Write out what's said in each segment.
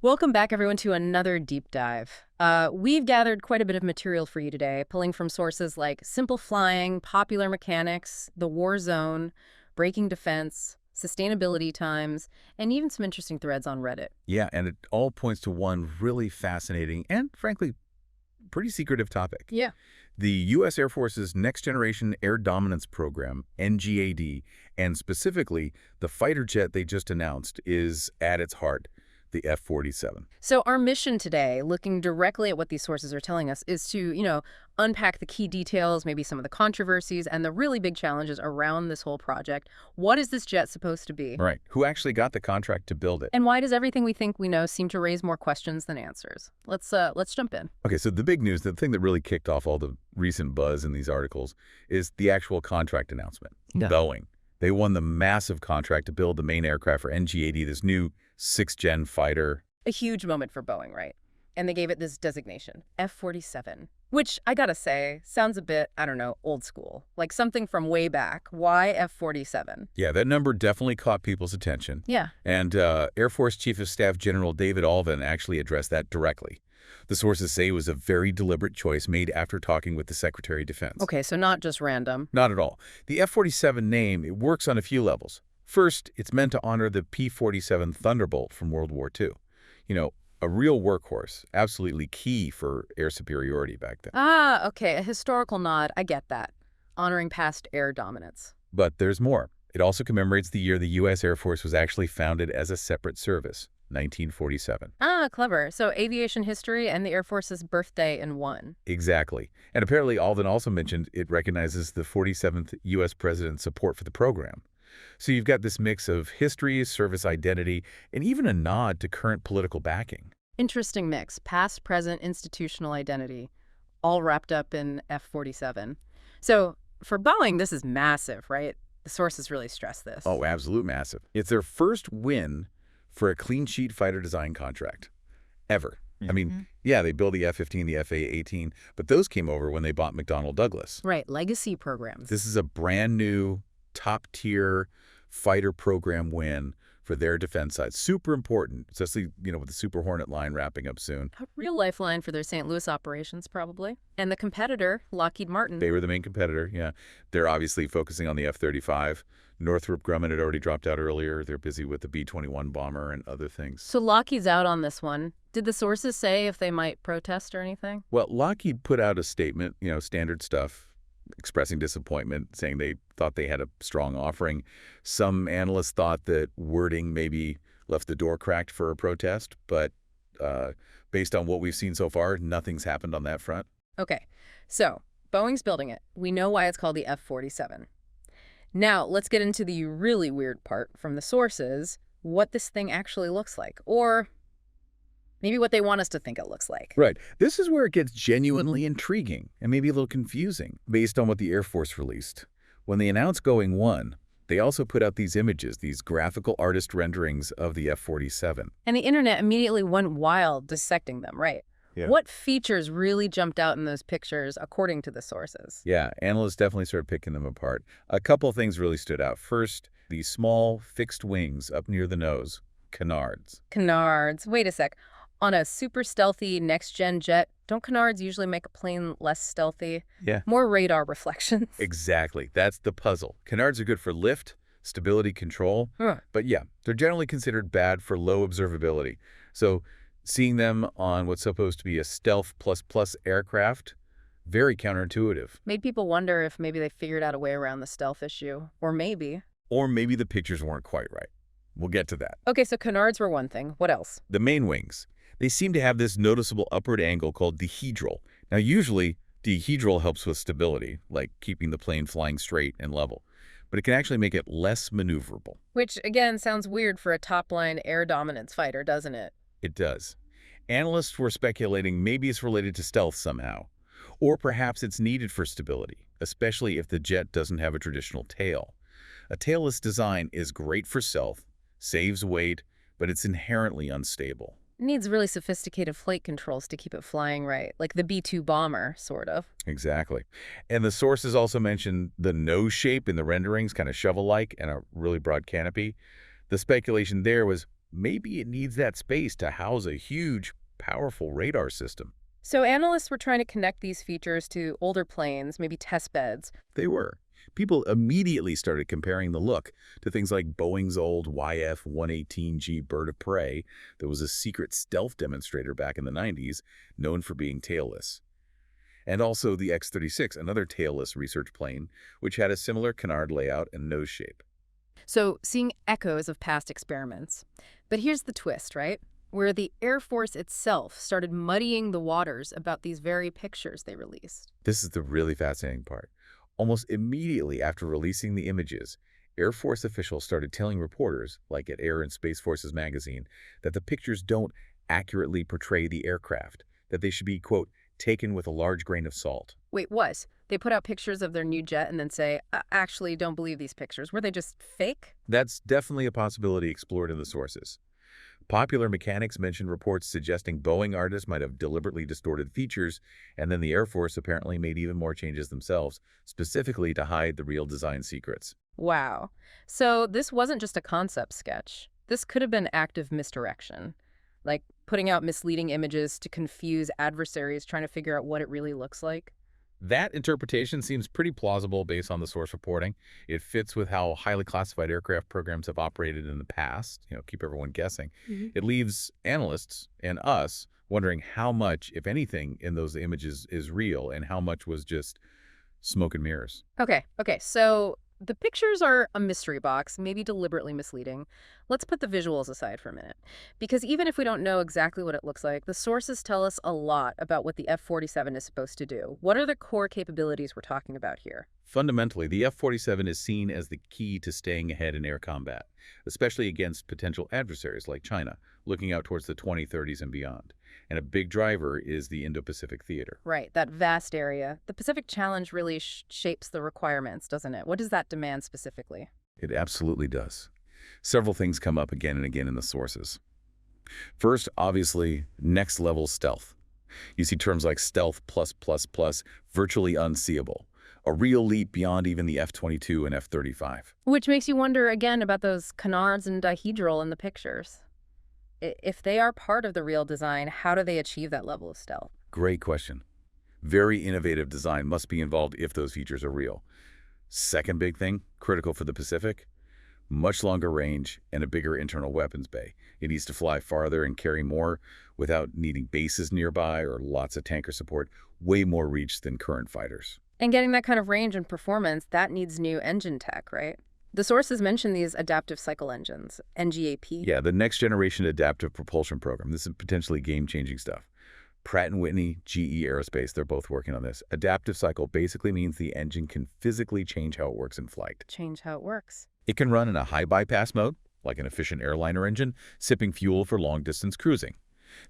Welcome back, everyone, to another deep dive. We've gathered quite a bit of material for you today, pulling from sources like Simple Flying, Popular Mechanics, The War Zone, Breaking Defense, Sustainability Times, and even some interesting threads on Reddit. Yeah, and it all points to one really fascinating and, frankly, pretty secretive topic. Yeah. The U.S. Air Force's Next Generation Air Dominance Program, NGAD, and specifically the fighter jet they just announced, is at its heart, the F-47. So our mission today, looking directly at what these sources are telling us, is to, unpack the key details, maybe some of the controversies, and the really big challenges around this whole project. What is this jet supposed to be? Right. Who actually got the contract to build it? And why does everything we think we know seem to raise more questions than answers? Let's jump in. Okay, so the big news, the thing that really kicked off all the recent buzz in these articles, is the actual contract announcement. Yeah. Boeing. They won the massive contract to build the main aircraft for NGAD, this new 6th-gen fighter. A huge moment for Boeing, right? And they gave it this designation, F-47, which, I gotta say, sounds a bit, old school. Like something from way back. Why F-47? Yeah, that number definitely caught people's attention. Yeah. And Air Force Chief of Staff General David Alvin actually addressed that directly. The sources say it was a very deliberate choice made after talking with the Secretary of Defense. Okay, so not just random. Not at all. The F-47 name, it works on a few levels. First, it's meant to honor the P-47 Thunderbolt from World War II. A real workhorse, absolutely key for air superiority back then. Ah, okay, a historical nod. I get that. Honoring past air dominance. But there's more. It also commemorates the year the U.S. Air Force was actually founded as a separate service, 1947. Ah, clever. So aviation history and the Air Force's birthday in one. Exactly. And apparently Alvin also mentioned it recognizes the 47th U.S. President's support for the program. So you've got this mix of history, service identity, and even a nod to current political backing. Interesting mix. Past, present, institutional identity. All wrapped up in F-47. So for Boeing, this is massive, right? The sources really stress this. Oh, absolute massive. It's their first win for a clean sheet fighter design contract. Ever. I mean, yeah, they built the F-15, the F-18, but those came over when they bought McDonnell Douglas. Right, legacy programs. This is a brand new, top-tier fighter program win for their defense side. Super important, especially, with the Super Hornet line wrapping up soon. A real lifeline for their St. Louis operations, probably. And the competitor, Lockheed Martin. They were the main competitor, yeah. They're obviously focusing on the F-35. Northrop Grumman had already dropped out earlier. They're busy with the B-21 bomber and other things. So Lockheed's out on this one. Did the sources say if they might protest or anything? Well, Lockheed put out a statement, standard stuff, expressing disappointment, saying they thought they had a strong offering. Some analysts thought that wording maybe left the door cracked for a protest, but based on what we've seen so far, nothing's happened on that front. Okay, so Boeing's building it. We know why it's called the F-47. Now, let's get into the really weird part from the sources, what this thing actually looks like, or maybe what they want us to think it looks like. Right. This is where it gets genuinely intriguing and maybe a little confusing based on what the Air Force released. When they announced Going 1, they also put out these images, these graphical artist renderings of the F-47. And the internet immediately went wild dissecting them, right? Yeah. What features really jumped out in those pictures according to the sources? Yeah, analysts definitely started picking them apart. A couple of things really stood out. First, these small fixed wings up near the nose, canards. Canards. Wait a sec. On a super stealthy next-gen jet, don't canards usually make a plane less stealthy? Yeah. More radar reflections? Exactly. That's the puzzle. Canards are good for lift, stability control, but yeah, they're generally considered bad for low observability. So seeing them on what's supposed to be a stealth plus aircraft, very counterintuitive. Made people wonder if maybe they figured out a way around the stealth issue. Or maybe. Or maybe the pictures weren't quite right. We'll get to that. Okay, so canards were one thing. What else? The main wings. They seem to have this noticeable upward angle called dihedral. Now, usually, dihedral helps with stability, like keeping the plane flying straight and level. But it can actually make it less maneuverable. Which, again, sounds weird for a top-line air dominance fighter, doesn't it? It does. Analysts were speculating maybe it's related to stealth somehow. Or perhaps it's needed for stability, especially if the jet doesn't have a traditional tail. A tailless design is great for stealth, saves weight, but it's inherently unstable. It needs really sophisticated flight controls to keep it flying right, like the B-2 bomber, sort of. Exactly. And the sources also mentioned the nose shape in the renderings, kind of shovel-like, and a really broad canopy. The speculation there was maybe it needs that space to house a huge, powerful radar system. So analysts were trying to connect these features to older planes, maybe test beds. They were. People immediately started comparing the look to things like Boeing's old YF-118G Bird of Prey that was a secret stealth demonstrator back in the 90s, known for being tailless. And also the X-36, another tailless research plane, which had a similar canard layout and nose shape. So seeing echoes of past experiments. But here's the twist, right? Where the Air Force itself started muddying the waters about these very pictures they released. This is the really fascinating part. Almost immediately after releasing the images, Air Force officials started telling reporters, like at Air and Space Forces magazine, that the pictures don't accurately portray the aircraft, that they should be, quote, taken with a large grain of salt. Wait, what? They put out pictures of their new jet and then say, actually, don't believe these pictures. Were they just fake? That's definitely a possibility explored in the sources. Popular Mechanics mentioned reports suggesting Boeing artists might have deliberately distorted features, and then the Air Force apparently made even more changes themselves, specifically to hide the real design secrets. Wow. So this wasn't just a concept sketch. This could have been active misdirection, like putting out misleading images to confuse adversaries trying to figure out what it really looks like. That interpretation seems pretty plausible based on the source reporting. It fits with how highly classified aircraft programs have operated in the past, keep everyone guessing. It leaves analysts and us wondering how much, if anything, in those images is real and how much was just smoke and mirrors. Okay, so the pictures are a mystery box, maybe deliberately misleading. Let's put the visuals aside for a minute. Because even if we don't know exactly what it looks like, the sources tell us a lot about what the F-47 is supposed to do. What are the core capabilities we're talking about here? Fundamentally, the F-47 is seen as the key to staying ahead in air combat, especially against potential adversaries like China, looking out towards the 2030s and beyond. And a big driver is the Indo-Pacific theater. Right, that vast area. The Pacific Challenge really shapes the requirements, doesn't it? What does that demand specifically? It absolutely does. Several things come up again and again in the sources. First, obviously, next-level stealth. You see terms like stealth plus plus plus, virtually unseeable. A real leap beyond even the F-22 and F-35. Which makes you wonder again about those canards and dihedral in the pictures. If they are part of the real design, how do they achieve that level of stealth? Great question. Very innovative design must be involved if those features are real. Second big thing, critical for the Pacific, much longer range and a bigger internal weapons bay. It needs to fly farther and carry more without needing bases nearby or lots of tanker support, way more reach than current fighters. And getting that kind of range and performance, that needs new engine tech, right? The sources mention these adaptive cycle engines, NGAP. Yeah, the next generation adaptive propulsion program. This is potentially game-changing stuff. Pratt & Whitney, GE Aerospace, they're both working on this. Adaptive cycle basically means the engine can physically change how it works in flight. Change how it works. It can run in a high bypass mode, like an efficient airliner engine, sipping fuel for long-distance cruising.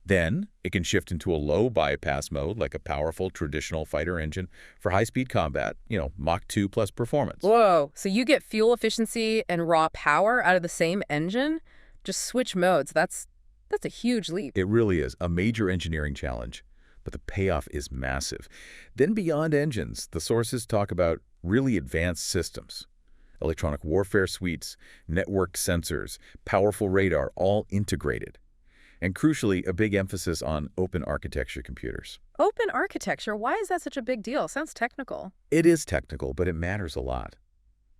Then, it can shift into a low bypass mode, like a powerful traditional fighter engine, for high-speed combat, Mach 2 plus performance. Whoa, so you get fuel efficiency and raw power out of the same engine? Just switch modes. That's a huge leap. It really is a major engineering challenge, but the payoff is massive. Then beyond engines, the sources talk about really advanced systems. Electronic warfare suites, networked sensors, powerful radar, all integrated. And crucially, a big emphasis on open architecture computers. Open architecture? Why is that such a big deal? Sounds technical. It is technical, but it matters a lot.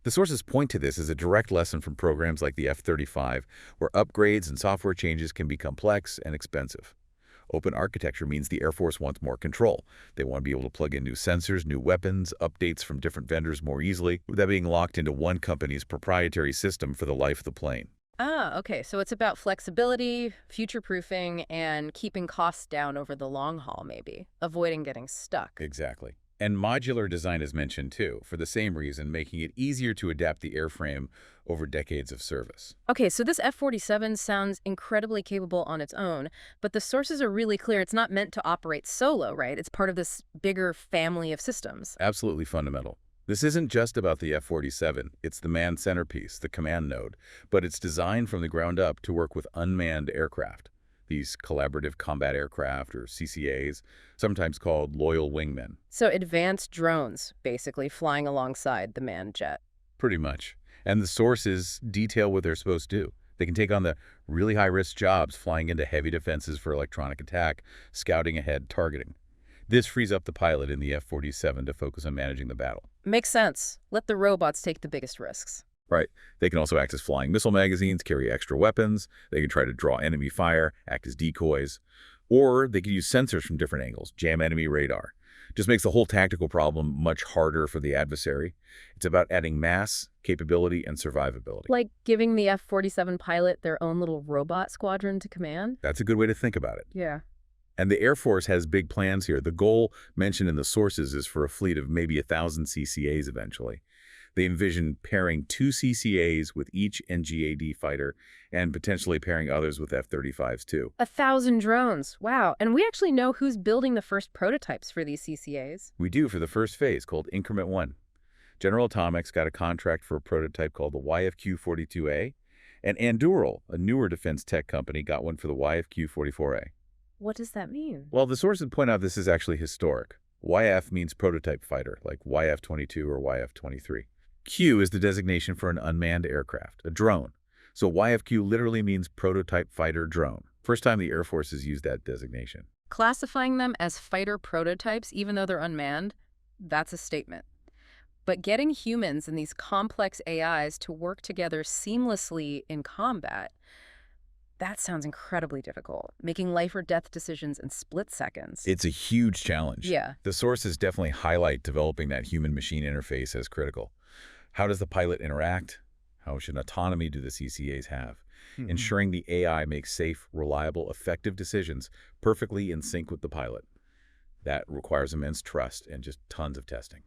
The sources point to this as a direct lesson from programs like the F-35, where upgrades and software changes can be complex and expensive. Open architecture means the Air Force wants more control. They want to be able to plug in new sensors, new weapons, updates from different vendors more easily, without being locked into one company's proprietary system for the life of the plane. Ah, okay. So it's about flexibility, future-proofing, and keeping costs down over the long haul, maybe. Avoiding getting stuck. Exactly. And modular design is mentioned too, for the same reason, making it easier to adapt the airframe over decades of service. Okay, so this F-47 sounds incredibly capable on its own, but the sources are really clear it's not meant to operate solo, right? It's part of this bigger family of systems. Absolutely fundamental. This isn't just about the F-47, it's the manned centerpiece, the command node, but it's designed from the ground up to work with unmanned aircraft. These collaborative combat aircraft, or CCAs, sometimes called loyal wingmen. So advanced drones, basically, flying alongside the manned jet. Pretty much. And the sources detail what they're supposed to do. They can take on the really high-risk jobs, flying into heavy defenses for electronic attack, scouting ahead, targeting. This frees up the pilot in the F-47 to focus on managing the battle. Makes sense. Let the robots take the biggest risks. Right. They can also act as flying missile magazines, carry extra weapons. They can try to draw enemy fire, act as decoys. Or they can use sensors from different angles, jam enemy radar. Just makes the whole tactical problem much harder for the adversary. It's about adding mass, capability, and survivability. Like giving the F-47 pilot their own little robot squadron to command? That's a good way to think about it. Yeah. And the Air Force has big plans here. The goal mentioned in the sources is for a fleet of maybe 1,000 CCAs eventually. They envision pairing 2 CCAs with each NGAD fighter and potentially pairing others with F-35s too. 1,000 drones. Wow. And we actually know who's building the first prototypes for these CCAs. We do for the first phase, called Increment 1. General Atomics got a contract for a prototype called the YFQ-42A, and Anduril, a newer defense tech company, got one for the YFQ-44A. What does that mean? Well, the sources point out this is actually historic. YF means prototype fighter, like YF-22 or YF-23. Q is the designation for an unmanned aircraft, a drone. So YFQ literally means prototype fighter drone. First time the Air Force has used that designation. Classifying them as fighter prototypes, even though they're unmanned, that's a statement. But getting humans and these complex AIs to work together seamlessly in combat, that sounds incredibly difficult, making life or death decisions in split seconds. It's a huge challenge. Yeah. The sources definitely highlight developing that human-machine interface as critical. How does the pilot interact? How much autonomy do the CCAs have? Ensuring the AI makes safe, reliable, effective decisions perfectly in sync with the pilot. That requires immense trust and just tons of testing.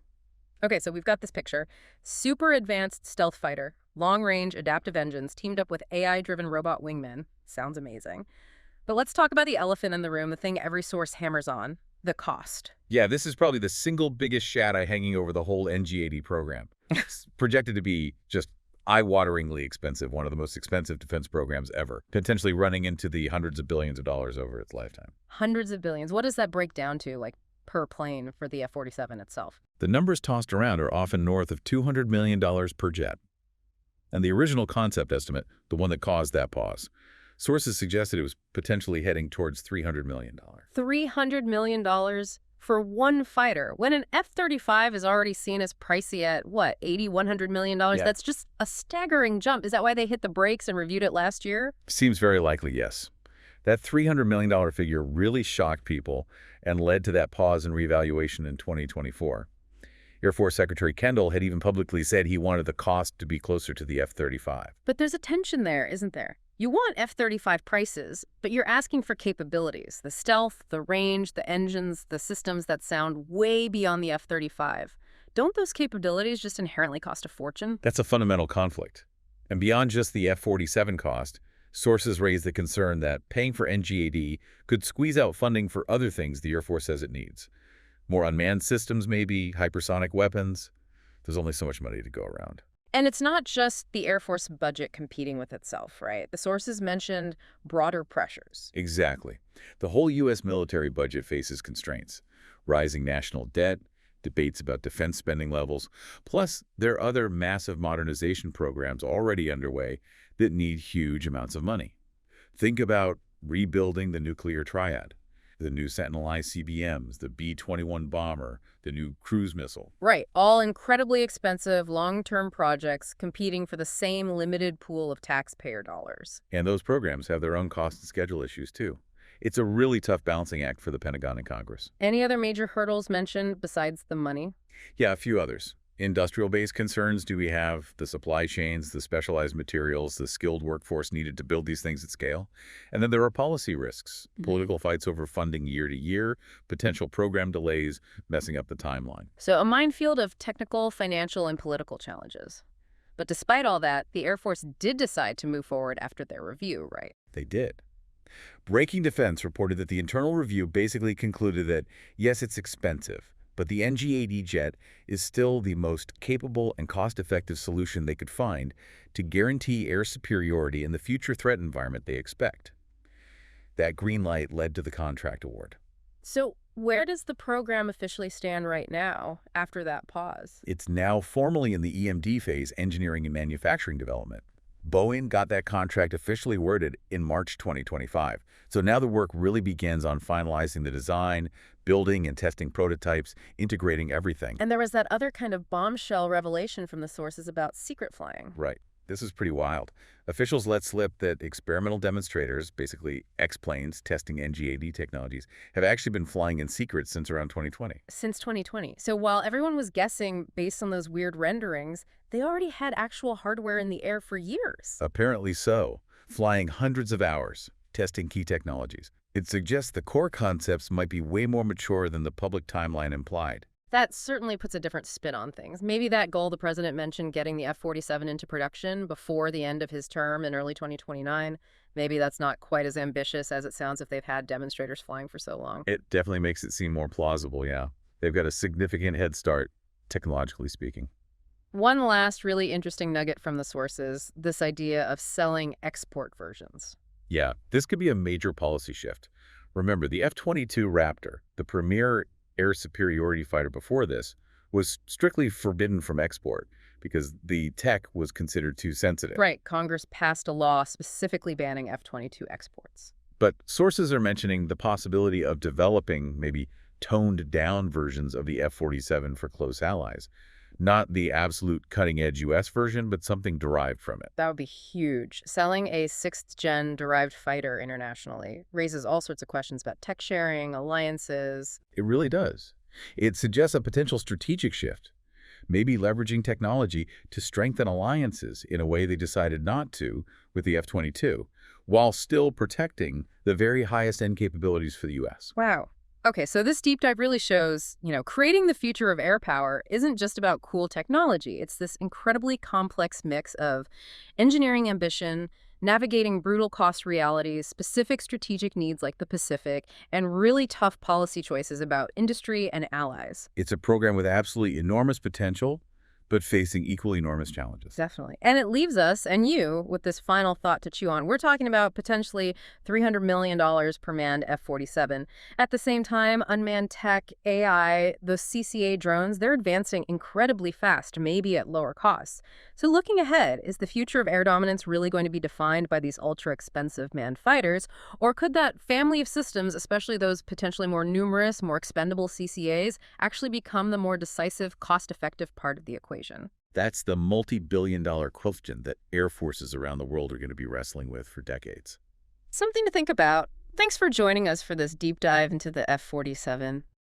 Okay, so we've got this picture. Super advanced stealth fighter, long-range adaptive engines teamed up with AI-driven robot wingmen. Sounds amazing. But let's talk about the elephant in the room, the thing every source hammers on, the cost. Yeah, this is probably the single biggest shadow hanging over the whole NGAD program. It's projected to be just eye-wateringly expensive, one of the most expensive defense programs ever, potentially running into the hundreds of billions of dollars over its lifetime. Hundreds of billions. What does that break down to, like, per plane for the F-47 itself? The numbers tossed around are often north of $200 million per jet. And the original concept estimate, the one that caused that pause, sources suggested it was potentially heading towards $300 million. $300 million for one fighter, when an F-35 is already seen as pricey at, what, $80, $100 million? Yeah. That's just a staggering jump. Is that why they hit the brakes and reviewed it last year? Seems very likely, yes. That $300 million figure really shocked people and led to that pause and reevaluation in 2024. Air Force Secretary Kendall had even publicly said he wanted the cost to be closer to the F-35. But there's a tension there, isn't there? You want F-35 prices, but you're asking for capabilities, the stealth, the range, the engines, the systems that sound way beyond the F-35. Don't those capabilities just inherently cost a fortune? That's a fundamental conflict. And beyond just the F-47 cost, sources raise the concern that paying for NGAD could squeeze out funding for other things the Air Force says it needs. More unmanned systems, maybe, hypersonic weapons. There's only so much money to go around. And it's not just the Air Force budget competing with itself, right? The sources mentioned broader pressures. Exactly. The whole U.S. military budget faces constraints. Rising national debt, debates about defense spending levels. Plus, there are other massive modernization programs already underway that need huge amounts of money. Think about rebuilding the nuclear triad, the new Sentinel ICBMs, the B-21 bomber, the new cruise missile. Right, all incredibly expensive, long-term projects competing for the same limited pool of taxpayer dollars. And those programs have their own cost and schedule issues, too. It's a really tough balancing act for the Pentagon and Congress. Any other major hurdles mentioned besides the money? Yeah, a few others. Industrial-based concerns. Do we have the supply chains, the specialized materials, the skilled workforce needed to build these things at scale? And then there are policy risks, political fights over funding year to year, potential program delays, messing up the timeline. So a minefield of technical, financial, and political challenges. But despite all that, the Air Force did decide to move forward after their review, right? They did. Breaking Defense reported that the internal review basically concluded that, yes, it's expensive, but the NGAD jet is still the most capable and cost-effective solution they could find to guarantee air superiority in the future threat environment they expect. That green light led to the contract award. So where does the program officially stand right now after that pause? It's now formally in the EMD phase, engineering and manufacturing development. Boeing got that contract officially worded in March 2025. So now the work really begins on finalizing the design, building and testing prototypes, integrating everything. And there was that other kind of bombshell revelation from the sources about secret flying. Right. This is pretty wild. Officials let slip that experimental demonstrators, basically X-planes testing NGAD technologies, have actually been flying in secret since around 2020. Since 2020. So while everyone was guessing based on those weird renderings, they already had actual hardware in the air for years. Apparently so, flying hundreds of hours, testing key technologies. It suggests the core concepts might be way more mature than the public timeline implied. That certainly puts a different spin on things. Maybe that goal the president mentioned, getting the F-47 into production before the end of his term in early 2029, maybe that's not quite as ambitious as it sounds if they've had demonstrators flying for so long. It definitely makes it seem more plausible, yeah. They've got a significant head start, technologically speaking. One last really interesting nugget from the sources, this idea of selling export versions. Yeah, this could be a major policy shift. Remember, the F-22 Raptor, the premier air superiority fighter before this, was strictly forbidden from export because the tech was considered too sensitive. Right, Congress passed a law specifically banning F-22 exports. But sources are mentioning the possibility of developing maybe toned-down versions of the F-47 for close allies. Not the absolute cutting-edge U.S. version, but something derived from it. That would be huge. Selling a sixth-gen derived fighter internationally raises all sorts of questions about tech sharing, alliances. It really does. It suggests a potential strategic shift, maybe leveraging technology to strengthen alliances in a way they decided not to with the F-22, while still protecting the very highest end capabilities for the U.S. Wow. Okay, so this deep dive really shows, creating the future of air power isn't just about cool technology. It's this incredibly complex mix of engineering ambition, navigating brutal cost realities, specific strategic needs like the Pacific, and really tough policy choices about industry and allies. It's a program with absolutely enormous potential, but facing equally enormous challenges. Definitely. And it leaves us and you with this final thought to chew on. We're talking about potentially $300 million per manned F-47. At the same time, unmanned tech, AI, those CCA drones, they're advancing incredibly fast, maybe at lower costs. So looking ahead, is the future of air dominance really going to be defined by these ultra-expensive manned fighters? Or could that family of systems, especially those potentially more numerous, more expendable CCAs, actually become the more decisive, cost-effective part of the equation? That's the multi-billion-dollar question that air forces around the world are going to be wrestling with for decades. Something to think about. Thanks for joining us for this deep dive into the F-47.